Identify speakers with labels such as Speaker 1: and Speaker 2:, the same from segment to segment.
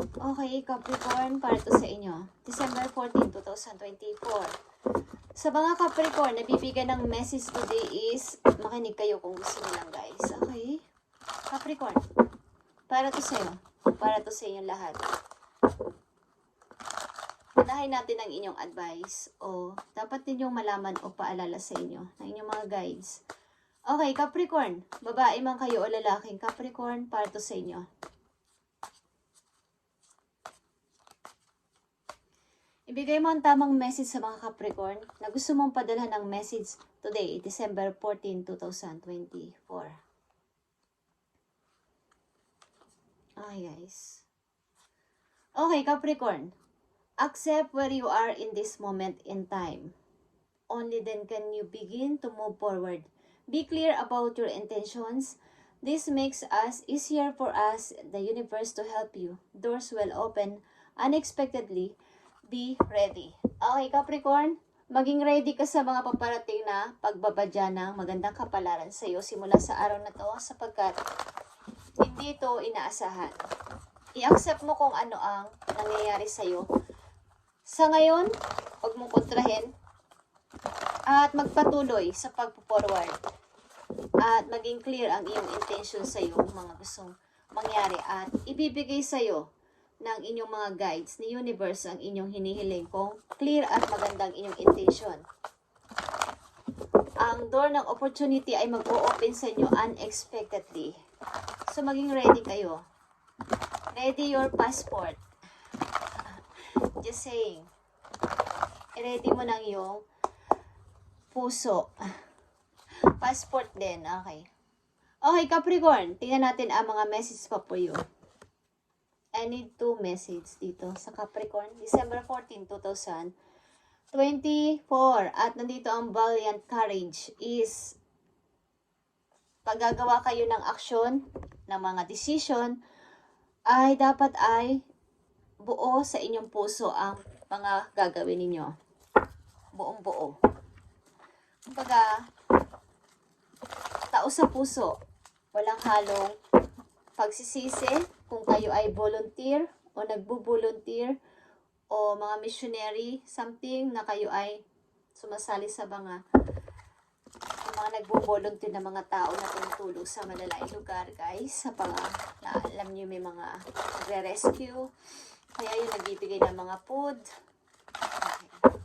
Speaker 1: Okay, Capricorn, para to sa inyo. December 14, 2024. Sa mga Capricorn, nabibigyan ng message today is, makinig kayo kung gusto nilang guys. Okay? Capricorn, para to sa iyo. Para to sa inyo lahat. Unahin natin ang inyong advice o dapat ninyong malaman o paalala sa inyo ng inyong mga guides. Okay, Capricorn, babae man kayo o lalaking Capricorn, para to sa inyo. Ibigay mo ang tamang message sa mga Capricorn na gusto mong padalhan ng message today, December 14, 2024. Okay, guys. Okay, Capricorn. Accept where you are in this moment in time. Only then can you begin to move forward. Be clear about your intentions. This makes us easier for us, the universe, to help you. Doors will open unexpectedly. Be ready. Okay, Capricorn, maging ready ka sa mga paparating na pagbabadya ng magandang kapalaran sa iyo simula sa araw na to sapagkat hindi ito inaasahan. I-accept mo kung ano ang nangyayari sa iyo. Sa ngayon, huwag mong kontrahin at magpatuloy sa pag-forward at maging clear ang iyong intention sa iyo, mga gustong mangyari at ibibigay sa iyo ng inyong mga guides ni universe ang inyong hinihiling kung clear at magandang inyong intention. Ang door ng opportunity ay mag-o-open sa inyo unexpectedly. So maging ready kayo. Ready your passport. Just saying. I-ready mo ng iyong puso. Passport din. Okay. Okay, Capricorn. Tingnan natin ang mga messages pa for you. I need 2 message dito sa Capricorn. December 14, 2024. At nandito ang Valiant Courage is paggagawa kayo ng aksyon, ng mga decision, ay dapat ay buo sa inyong puso ang mga gagawin ninyo. Buong buo. Kumbaga, tao sa puso. Walang halong pagsisisi. Kung kayo ay volunteer o nagbo-volunteer o mga missionary, something na kayo ay sumasali sa mga nagbo-volunteer na mga tao na tumutulong sa malalaking lugar, guys. Sa na alam niyo may mga nagre-rescue. Kaya yung nagbibigay ng mga food. Okay.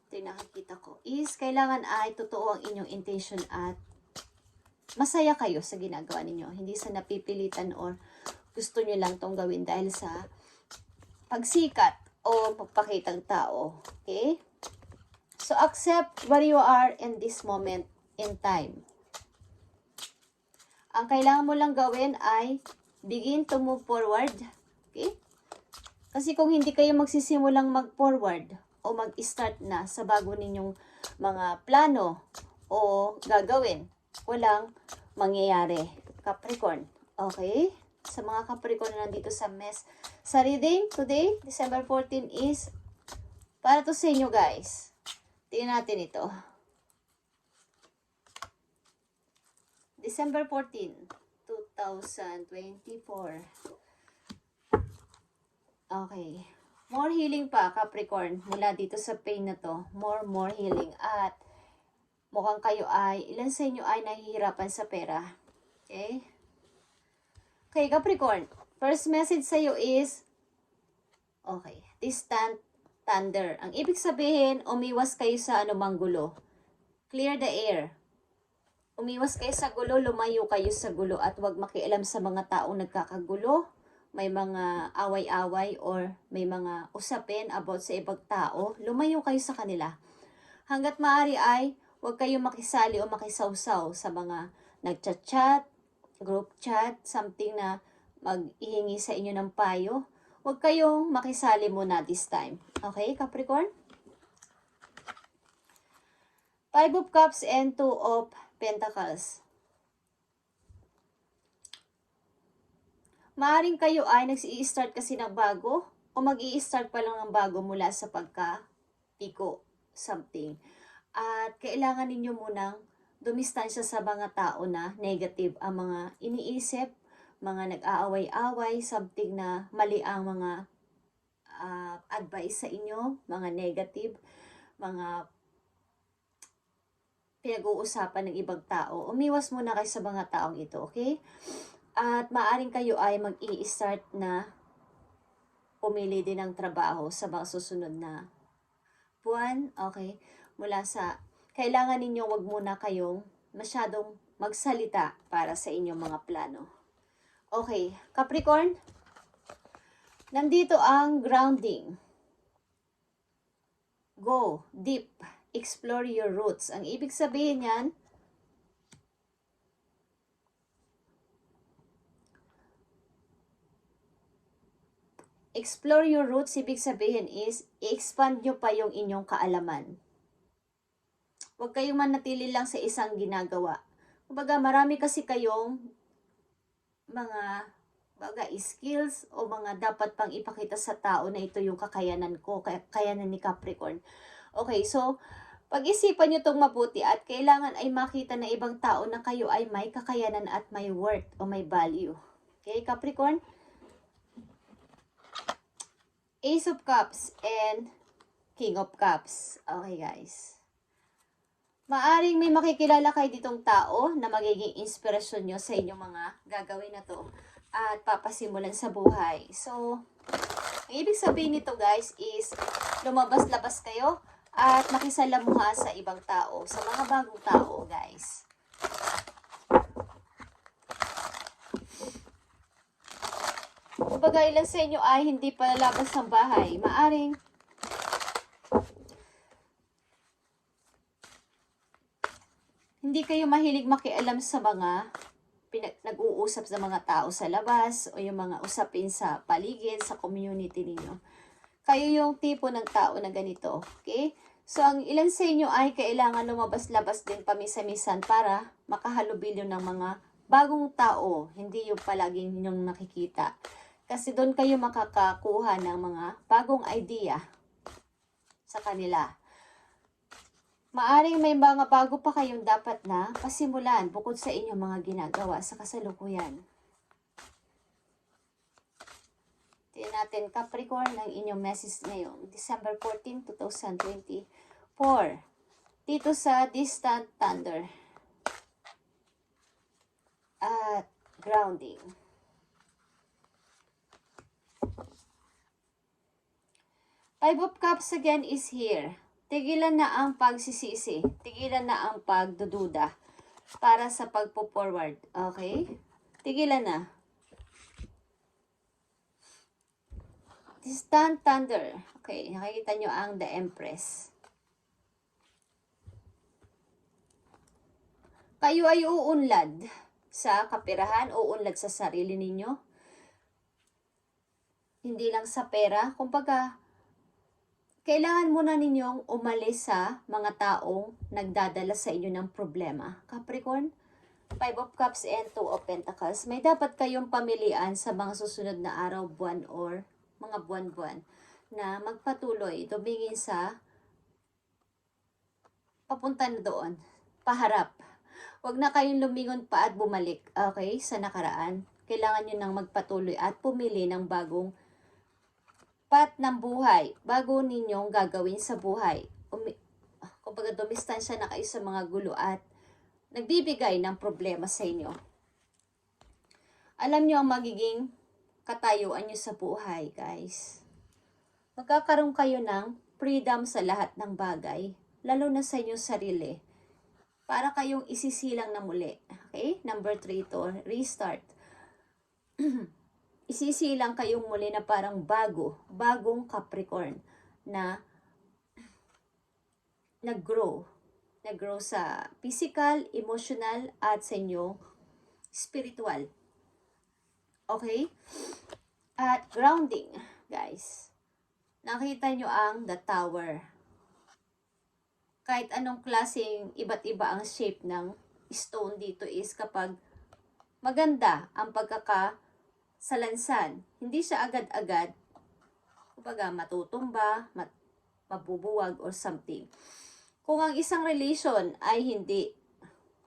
Speaker 1: Ito yung nakikita ko. Is, kailangan ay totoo ang inyong intention at masaya kayo sa ginagawa ninyo. Hindi sa napipilitan or gusto nyo lang tong gawin dahil sa pagsikat o pagpakitang tao. Okay? So, accept where you are in this moment in time. Ang kailangan mo lang gawin ay begin to move forward. Okay? Kasi kung hindi kayo magsisimulang mag-forward o mag-start na sa bago ninyong mga plano o gagawin, walang mangyayari. Capricorn. Okay? Sa mga Capricorn na nandito sa reading today, December 14 is para to sa inyo, guys. Tingnan natin ito. December 14, 2024. Okay. More healing pa, Capricorn, mula dito sa pain na to. More healing. At mukhang kayo ay, ilan sa inyo ay nahihirapan sa pera. Okay? Okay, Capricorn. First message sa'yo is, okay, distant thunder. Ang ibig sabihin, umiwas kayo sa anumang gulo. Clear the air. Umiwas kayo sa gulo, lumayo kayo sa gulo at huwag makialam sa mga taong nagkakagulo. May mga away-away or may mga usapin about sa ibang tao. Lumayo kayo sa kanila. Hanggat maaari ay huwag kayong makisali o makisawsaw sa mga nagchat-chat, group chat, something na mag-ihingi sa inyo ng payo. Huwag kayong makisali muna this time. Okay, Capricorn? 5 of Cups and 2 of Pentacles. Maaring kayo ay nag-i-start kasi ng bago o mag-i-start pa lang ng bago mula sa pagka-piko, something. At kailangan ninyo munang dumistansya sa mga tao na negative ang mga iniisip, mga nag-aaway-away, something na mali ang mga advice sa inyo, mga negative, mga pinag-uusapan ng ibang tao. Umiwas muna kayo sa mga taong ito, okay? At maaring kayo ay mag-i-start na pumili din ng trabaho sa mga susunod na buwan, okay? Kailangan ninyo wag muna kayong masyadong magsalita para sa inyong mga plano. Okay, Capricorn, nandito ang grounding. Go deep, explore your roots. Ang ibig sabihin yan, explore your roots, ibig sabihin is, i-expand nyo pa yung inyong kaalaman. Huwag kayong manatili lang sa isang ginagawa. Kumbaga, marami kasi kayong mga skills o mga dapat pang ipakita sa tao na ito yung kakayanan ko, kakayanan ni Capricorn. Okay, so, pag-isipan nyo itong mabuti at kailangan ay makita ng ibang tao na kayo ay may kakayanan at may worth o may value. Okay, Capricorn? Ace of Cups and King of Cups. Okay, guys. Maaring may makikilala kayo ditong tao na magiging inspirasyon nyo sa inyong mga gagawin na to at papasimulan sa buhay. So, ang ibig sabihin nito guys is lumabas-labas kayo at makisalamuha sa ibang tao, sa mga bagong tao guys. Kumbaga ilan sa inyo ay hindi pa lalabas ng bahay, maaring hindi kayo mahilig makialam sa mga nag-uusap sa mga tao sa labas o yung mga usapin sa paligid, sa community ninyo. Kayo yung tipo ng tao na ganito. Okay? So, ang ilan sa inyo ay kailangan lumabas-labas din pamisa-misan para makahalubilo ng mga bagong tao. Hindi yung palaging ninyong nakikita. Kasi doon kayo makakakuha ng mga bagong idea sa kanila. Maaring may mga bago pa kayong dapat na pasimulan bukod sa inyong mga ginagawa sa kasalukuyan. Tingnan natin Capricorn ng inyong message ngayong December 14, 2024. Dito sa Distant Thunder at Grounding. Five of Cups again is here. Tigilan na ang pagsisisi. Tigilan na ang pagdududa para sa pagpo-forward. Okay? Tigilan na. Distant Thunder. Okay, nakikita nyo ang The Empress. Kayo ay uunlad sa kapirahan, uunlad sa sarili ninyo. Hindi lang sa pera. Kumbaga, kailangan muna ninyong umalis sa mga taong nagdadala sa inyo ng problema. Capricorn, Five of Cups and Two of Pentacles. May dapat kayong pamilian sa mga susunod na araw, buwan, or mga buwan-buwan na magpatuloy, tumingin sa papunta na doon, paharap. Huwag na kayong lumingon pa at bumalik, okay, sa nakaraan. Kailangan nyo nang magpatuloy at pumili ng bagong path ng buhay, bago ninyong gagawin sa buhay. Kumbaga dumistansya na kayo sa mga gulo at nagbibigay ng problema sa inyo. Alam nyo ang magiging katayuan nyo sa buhay, guys. Magkakaroon kayo ng freedom sa lahat ng bagay, lalo na sa inyong sarili, para kayong isisilang na muli. Okay? Number 3 to restart. Isisilang kayong muli na parang bagong Capricorn na nag-grow sa physical, emotional, at sa inyong spiritual. Okay? At grounding, guys. Nakita nyo ang The Tower. Kahit anong klaseng iba't iba ang shape ng stone dito is kapag maganda ang pagkakasalansan, hindi siya agad-agad, kumbaga matutumba, mabubuwag or something. Kung ang isang relation ay hindi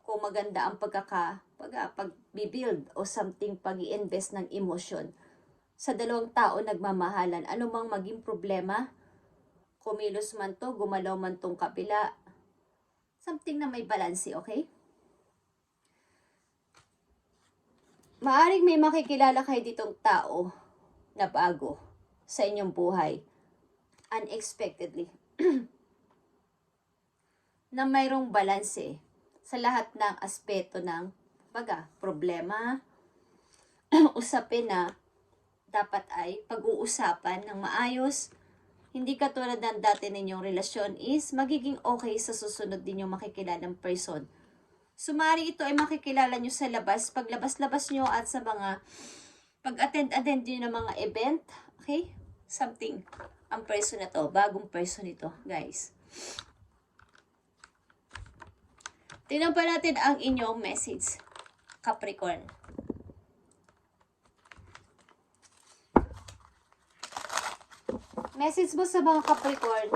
Speaker 1: kung maganda ang pag-build o something, pag-i-invest ng emosyon sa dalawang tao nagmamahalan. Ano mang maging problema, kumilos man to, gumalaw man tong kapila, something na may balanse, okay? Maaring may makikilala kayo ditong tao na bago sa inyong buhay, unexpectedly, na mayroong balanse sa lahat ng aspeto ng problema, usapin na dapat ay pag-uusapan ng maayos. Hindi katulad ng dati ninyong relasyon is magiging okay sa susunod ninyong makikilalang person. Sumari ito ay makikilala nyo sa labas, paglabas-labas nyo at sa mga pag-attend nyo ng mga event, okay? Something, ang person na to, bagong person ito, guys. Tingnan pa natin ang inyong message, Capricorn. Message mo sa mga Capricorn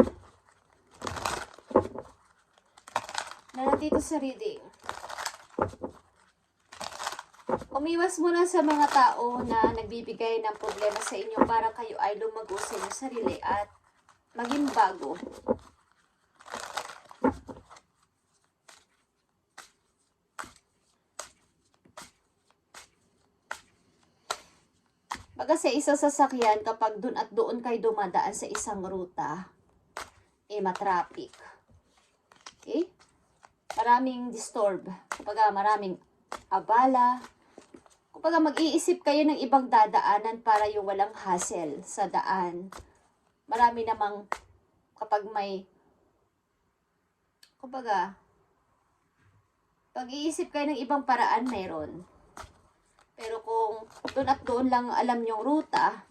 Speaker 1: na nandito sa reading. Umiwas muna sa mga tao na nagbibigay ng problema sa inyo para kayo ay lumago sa inyong sarili at maging bago. Baga sa isang sasakyan, kapag dun at doon kayo dumadaan sa isang ruta, matraffic. Okay? Maraming disturb. Kapag maraming abala. Kapag mag-iisip kayo ng ibang dadaanan para yung walang hassle sa daan. Marami namang kapag may pag-iisip kayo ng ibang paraan, meron. Pero kung doon at doon lang alam yung ruta,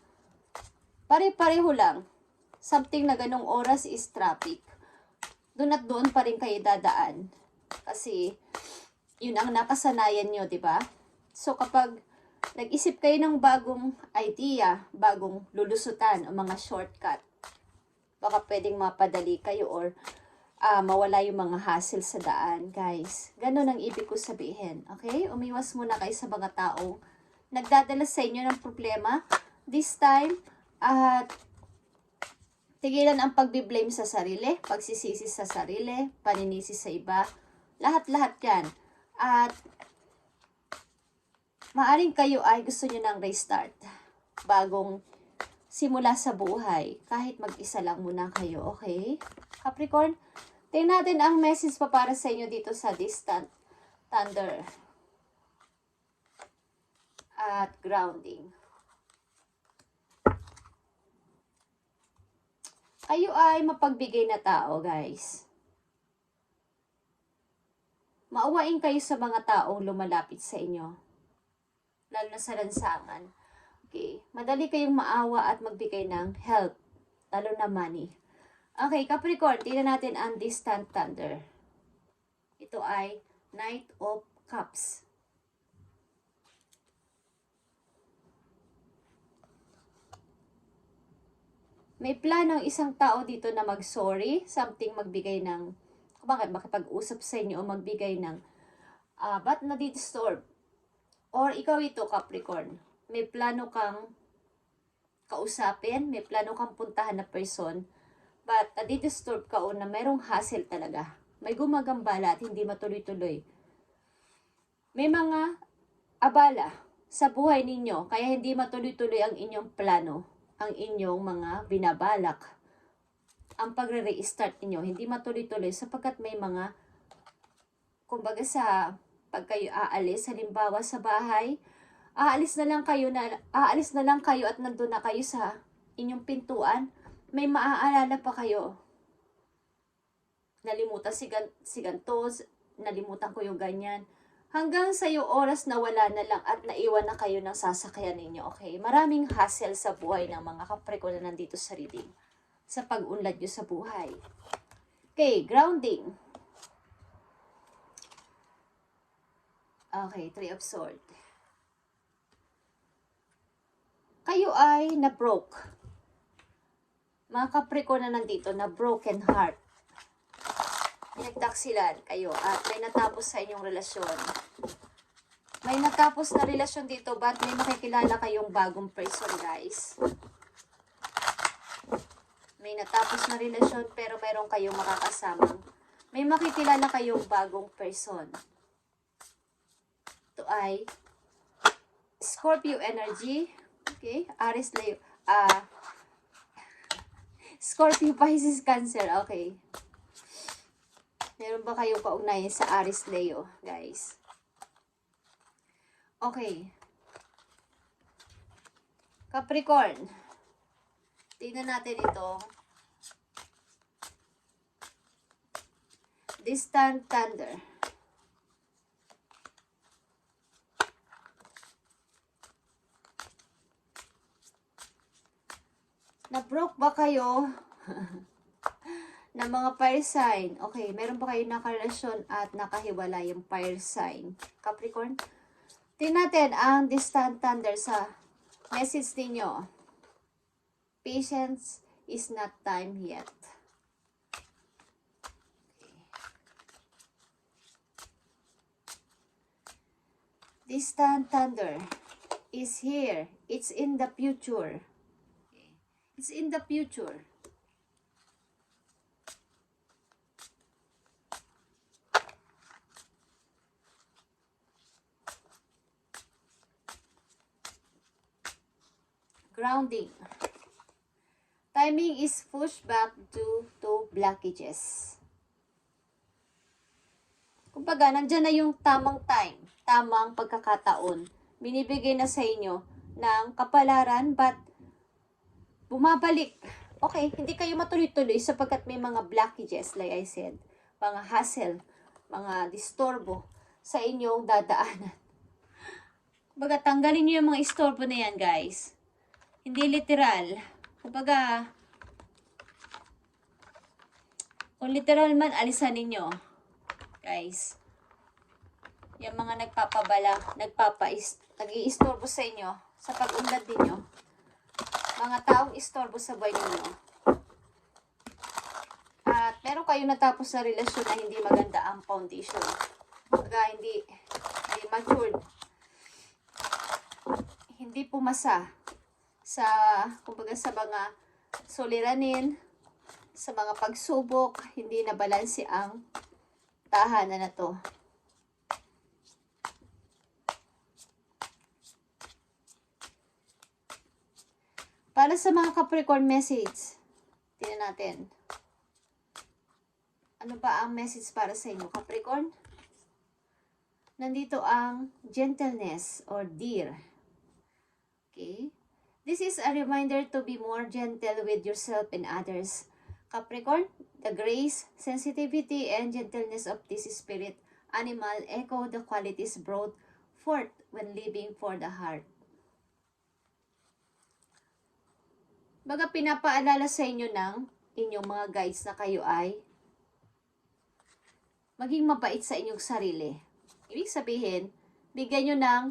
Speaker 1: pare-pareho lang. Something na ganong oras is traffic. Doon at doon pa rin kayo dadaan. Kasi yun ang nakasanayan nyo, di ba? So kapag nag-isip kayo ng bagong idea, bagong lulusutan o mga shortcut, baka pwedeng mapadali kayo or mawala yung mga hassle sa daan, guys. Ganon ang ibig ko sabihin, okay? Umiwas muna kayo sa mga taong nagdadala sa inyo ng problema. This time, tigilan ang pagbiblame sa sarili, pagsisisi sa sarili, paninisi sa iba, lahat-lahat yan. At maaring kayo ay gusto nyo ng restart, bagong simula sa buhay, kahit mag-isa lang muna kayo, okay? Capricorn, tingnan natin ang message pa para sa inyo dito sa distant thunder at grounding. Kayo ay mapagbigay na tao, guys. Maawain kayo sa mga taong lumalapit sa inyo, lalo na sa lansangan. Okay, madali kayong maawa at magbigay ng help, lalo na money. Okay, Capricorn, tingnan natin ang distant thunder. Ito ay Knight of Cups. May plano ang isang tao dito na mag-sorry, something magbigay ng, makipag-usap sa inyo o magbigay ng, ba't nadidisturb? Or ikaw ito, Capricorn, may plano kang kausapin, may plano kang puntahan na person, but nadidisturb ka o na mayroong hassle talaga. May gumagambala at hindi matuloy-tuloy. May mga abala sa buhay ninyo, kaya hindi matuloy-tuloy ang inyong plano, ang inyong mga binabalak. Ang pagre-restart ninyo, hindi matuloy-tuloy sapagkat may mga, kumbaga sa pag kayo aalis, halimbawa sa bahay, aalis na lang kayo at nandun na kayo sa inyong pintuan, may maaalala pa kayo. Nalimutan si ganto, nalimutan ko yung ganyan. Hanggang sa yung oras na wala na lang at naiwan na kayo ng sasakyan ninyo, okay? Maraming hassle sa buhay ng mga Capricorn na nandito sa reading, sa pag-unlad nyo sa buhay. Okay, grounding. Okay, Three of Swords. Kayo ay na-broke. Mga Capricorn na nandito, na broken heart. nagtaksilan kayo at may natapos sa inyong relasyon. May natapos na relasyon dito, but may makikilala kayong bagong person, guys. May natapos na relasyon, pero mayroon kayong makakasamang. May makikilala kayong bagong person. Ito ay Scorpio energy. Okay? Aries, Leo. Scorpio, Pisces, Cancer. Okay. Meron ba kayong kaugnayan sa Aries, Leo, guys? Okay. Capricorn. Tingnan natin ito. Distant thunder. Na-broke ba kayo ng mga fire sign? Okay, meron ba kayo nakarelasyon at nakahiwalay yung fire sign? Capricorn? Tingnan natin ang distant thunder sa message ninyo. Patience is not time yet. Okay. Distant thunder is here. It's in the future. Okay. It's in the future. Grounding. Timing is pushed back due to blockages. Kumbaga, nandyan na yung tamang time, tamang pagkakataon. Binibigay na sa inyo ng kapalaran, but bumabalik. Okay, hindi kayo matuloy-tuloy sapagkat may mga blockages, like I said, mga hassle, mga disturbo sa inyong dadaanan. Kumbaga, tanggalin nyo yung mga istorbo na yan, guys. Hindi literal. Kumbaga, kung literal man, alisan ninyo. Guys. Yung mga nag-iistorbo sa inyo, sa pag-unlad ninyo. Mga taong istorbo sa buhay ninyo. At meron kayong natapos na relasyon na hindi maganda ang foundation. Kumbaga, hindi matured. Hindi pumasa sa, kumbaga, sa mga suliranin, sa mga pagsubok, hindi na balanse ang tahanan na to. Para sa mga Capricorn message, tingnan natin. Ano ba ang message para sa inyo, Capricorn? Nandito ang gentleness or dear. Okay? This is a reminder to be more gentle with yourself and others. Capricorn, the grace, sensitivity, and gentleness of this spirit animal echo the qualities brought forth when living for the heart. Baga pinapaalala sa inyo ng inyong mga guides na kayo ay maging mabait sa inyong sarili. Ibig sabihin, bigyan nyo ng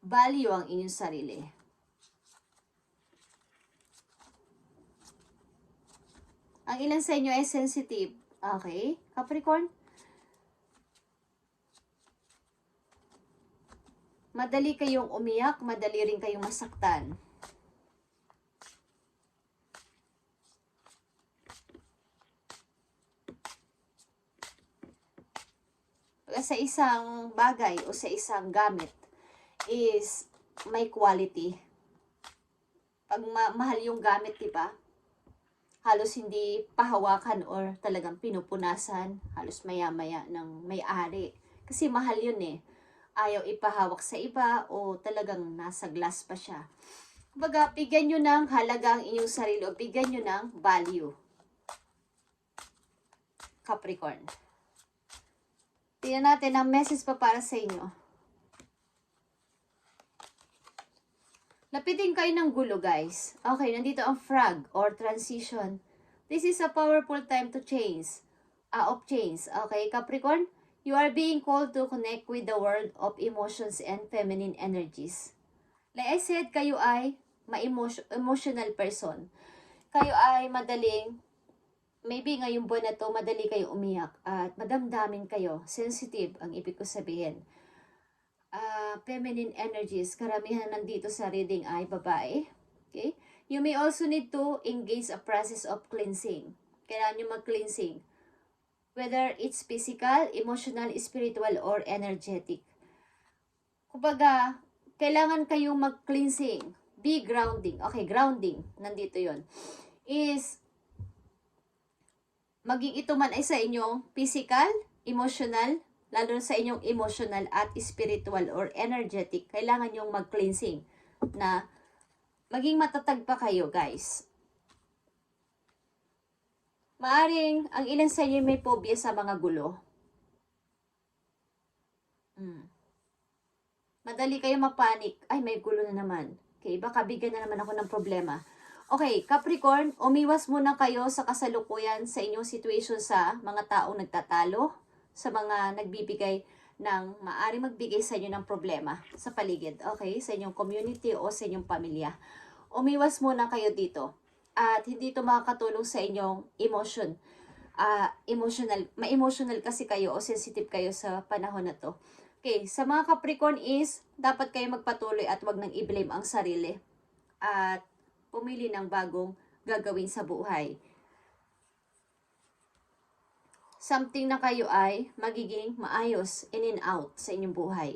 Speaker 1: value ang inyong sarili. Ang ilan sa inyo ay sensitive. Okay? Capricorn? Madali kayong umiyak, madali rin kayong masaktan. Sa isang bagay o sa isang gamit is may quality. Pag mahal yung gamit, diba? Halos hindi pahawakan or talagang pinupunasan. Halos maya-maya ng may-ari. Kasi mahal yun eh. Ayaw ipahawak sa iba o talagang nasa glass pa siya. Kumbaga, bigyan nyo ng halaga ang inyong sarili o bigyan nyo ng value. Capricorn. Tingnan natin ang message pa para sa inyo. Lapitin kayo ng gulo, guys. Okay, nandito ang frog or transition. This is a powerful time to change. Of change. Okay, Capricorn? You are being called to connect with the world of emotions and feminine energies. Like I said, kayo ay ma-emotional person. Kayo ay madaling maybe ngayong buwan na to, madali kayo umiyak at madamdamin kayo. Sensitive ang ibig ko sabihin. Feminine energies, karamihan nandito sa reading ay babae. Okay? You may also need to engage a process of cleansing. Kailangan nyo mag-cleansing. Whether it's physical, emotional, spiritual, or energetic. Kumbaga, kailangan kayong mag-cleansing. Be grounding. Okay, grounding. Nandito yon is maging ito man ay sa inyong physical, emotional, lalo sa inyong emotional at spiritual or energetic, kailangan yung mag-cleansing na maging matatag pa kayo, guys. Maaring ang ilan sa inyo may phobia sa mga gulo. Madali kayo mapanik. Ay, may gulo na naman. Okay, baka bigyan na naman ako ng problema. Okay, Capricorn, umiwas muna kayo sa kasalukuyan sa inyong situation sa mga taong nagtatalo, sa mga nagbibigay ng maaring magbigay sa inyo ng problema sa paligid, okay? Sa inyong community o sa inyong pamilya. Umiwas muna kayo dito. At hindi ito makakatulong sa inyong emotion. Ma-emotional kasi kayo o sensitive kayo sa panahon na to. Okay, sa mga Capricorn is, dapat kayo magpatuloy at wag nang i-blame ang sarili. At pumili ng bagong gagawin sa buhay. Something na kayo ay magiging maayos in and out sa inyong buhay.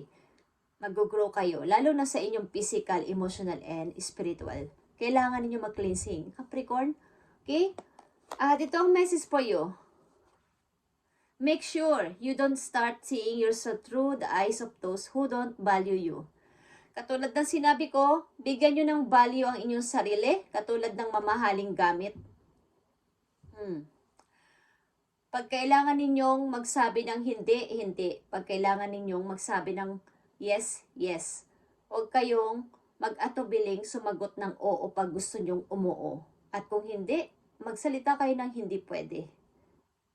Speaker 1: Mag-grow kayo, lalo na sa inyong physical, emotional, and spiritual. Kailangan ninyo mag-cleansing. Capricorn, okay? At ito ang message for you. Make sure you don't start seeing yourself through the eyes of those who don't value you. Katulad ng sinabi ko, bigyan nyo ng value ang inyong sarili, katulad ng mamahaling gamit. Pag kailangan ninyong magsabi ng hindi, hindi. Pag kailangan ninyong magsabi ng yes, yes. Huwag kayong mag-atubiling sumagot ng oo pag gusto nyong umuo. At kung hindi, magsalita kayo ng hindi pwede.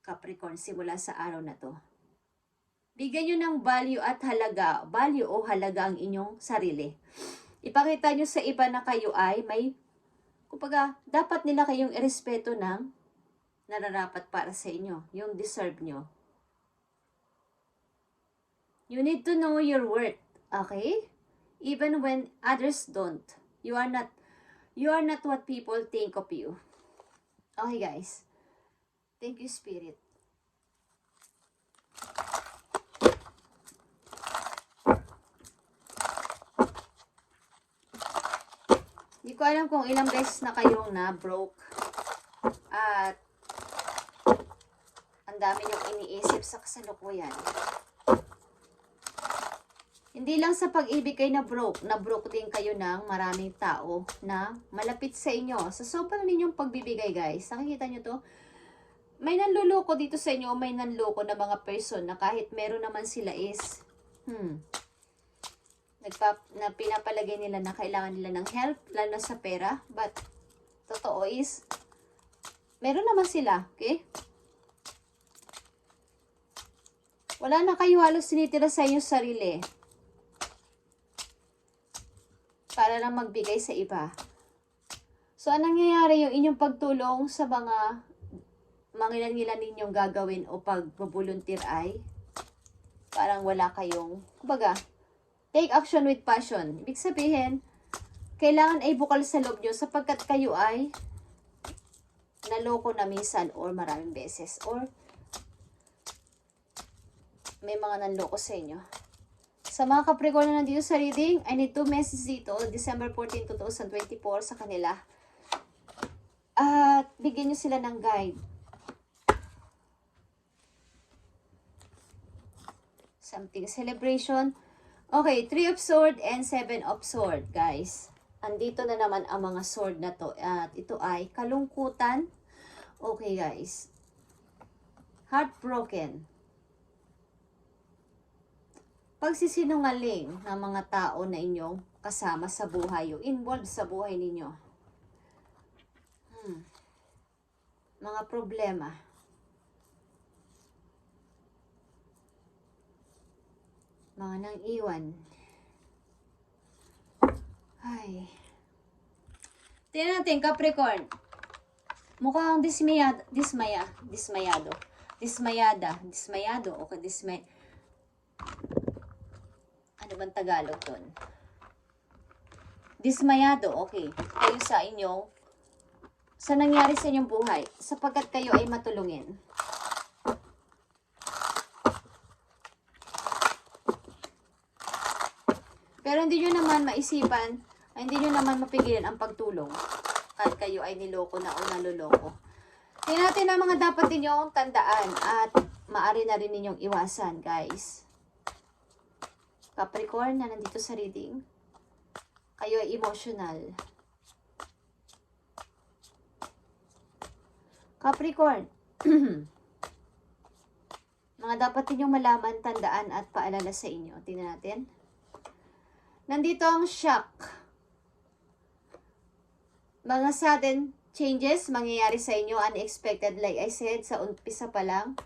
Speaker 1: Capricorn, simula sa araw na to. Bigyan nyo ng value at halaga. Value o halaga ang inyong sarili. Ipakita nyo sa iba na kayo ay may, kumbaga, dapat nila kayong irespeto ng nararapat para sa inyo. Yung deserve nyo. You need to know your worth. Okay? Even when others don't. You are not what people think of you. Okay, guys. Thank you, Spirit. Hindi ko alam kung ilang beses na kayong na-broke. At ang dami niyong iniisip sa kasalukuyan. Hindi lang sa pag-ibig kayo na-broke. Na-broke din kayo ng maraming tao na malapit sa inyo. Sa sobrang ninyong pagbibigay, guys. Nakikita nyo to? May nanluloko dito sa inyo. May nanloko na mga person na kahit meron naman sila is na pinapalagay nila na kailangan nila ng help, lalo na sa pera. But, totoo is, meron naman sila, okay? Wala na kayo halos sinitira sa inyong sarili. Para lang magbigay sa iba. So, anong nangyayari yung inyong pagtulong sa mga mangilan-ngilan ninyong gagawin o pag-volunteer ay parang wala kayong, kumbaga, take action with passion. Ibig sabihin, kailangan ay bukal sa loob nyo sapagkat kayo ay naloko na minsan or maraming beses or may mga nanloko sa inyo. Sa mga Capricorn na nandito sa reading, I need 2 messages dito, December 14, 2024 sa kanila. At bigyan nyo sila ng guide. Something celebration. Okay, 3 of Sword and 7 of Sword, guys. Andito na naman ang mga sword na to. At ito ay kalungkutan. Okay, guys. Heartbroken. Pagsisinungaling ng mga tao na inyong kasama sa buhay o involved sa buhay ninyo. Mga problema. Mga nang iwan. Ay. Tingnan natin, Capricorn. Mukhang dismayado. Dismayado, okay, ano bang Tagalog doon? Dismayado, okay. Kayo sa nangyari sa inyong buhay, sapagkat kayo ay matulungin. Pero hindi nyo naman maisipan, hindi nyo naman mapigilan ang pagtulong kahit kayo ay niloko na o naluloko. Tingnan natin ang mga dapat ninyong tandaan at maaari na rin ninyong iwasan, guys. Capricorn na nandito sa reading, kayo ay emotional. Capricorn, mga dapat ninyong malaman, tandaan at paalala sa inyo. Tingnan natin. Nandito ang shock. Mga sudden changes mangyayari sa inyo, unexpected. Like I said, sa umpisa pa lang,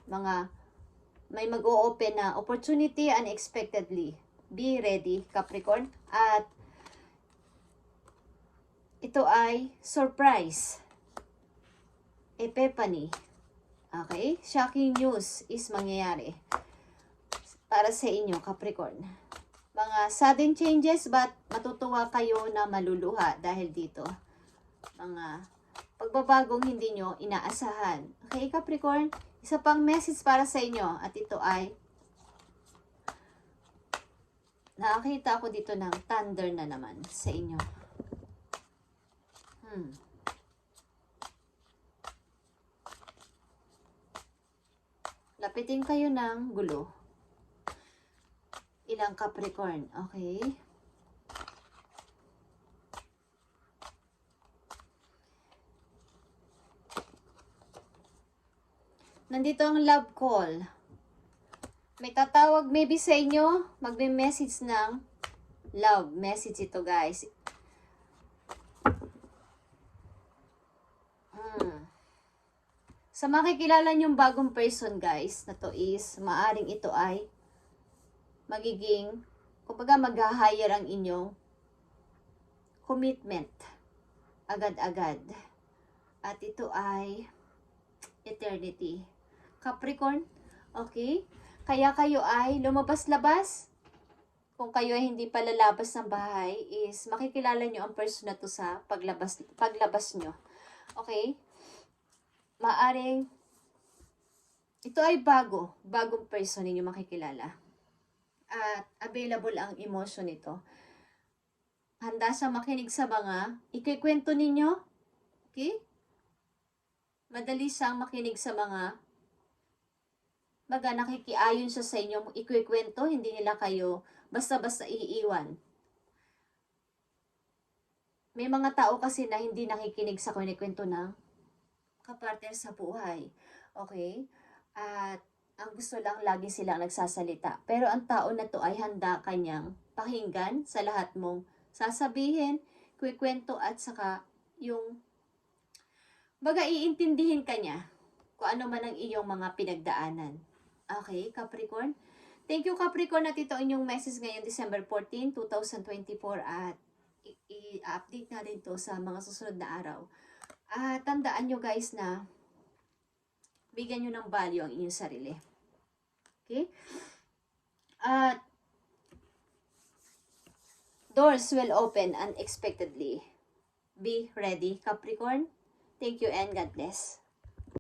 Speaker 1: may mag-o-open na opportunity unexpectedly. Be ready, Capricorn. At ito ay surprise. Epiphany. Okay? Shocking news is mangyayari para sa inyo, Capricorn. Mga sudden changes, but matutuwa kayo na maluluha dahil dito. Mga pagbabagong hindi nyo inaasahan. Okay, Capricorn? Isa pang message para sa inyo, at ito ay nakakita ako dito ng thunder na naman sa inyo. Lapitin kayo ng gulo. Ilang Capricorn, okay? Nandito ang love call. May tatawag maybe sa inyo, magme-message ng love message ito, guys. Sa makikilala nyong bagong person, guys, na to is, maaring ito ay magiging, kumbaga mag-hire ang inyong commitment agad-agad. At ito ay eternity. Capricorn, okay? Kaya kayo ay lumabas-labas. Kung kayo ay hindi pa lalabas ng bahay, is makikilala nyo ang person na to sa paglabas nyo. Okay? Maaring ito ay bagong person ninyo makikilala. At available ang emotion nito. Handa siya makinig sa mga ikikwento ninyo. Okay? Madali siyang makinig sa mga nakikiayon siya sa inyo, ikikwento, hindi nila kayo basta-basta iiwan. May mga tao kasi na hindi nakikinig sa kwento ng kapartner sa buhay. Okay? At ang gusto lang, lagi silang nagsasalita. Pero ang tao na to ay handa kanyang pakinggan sa lahat mong sasabihin, kwikwento, at saka yung iintindihin ka niya kung ano man ang iyong mga pinagdaanan. Okay, Capricorn? Thank you, Capricorn, at ito inyong message ngayon, December 14, 2024, at i-update na rin to sa mga susunod na araw. At tandaan nyo, guys, na bigyan nyo ng value ang inyong sarili. Okay? At doors will open unexpectedly. Be ready, Capricorn. Thank you and God bless.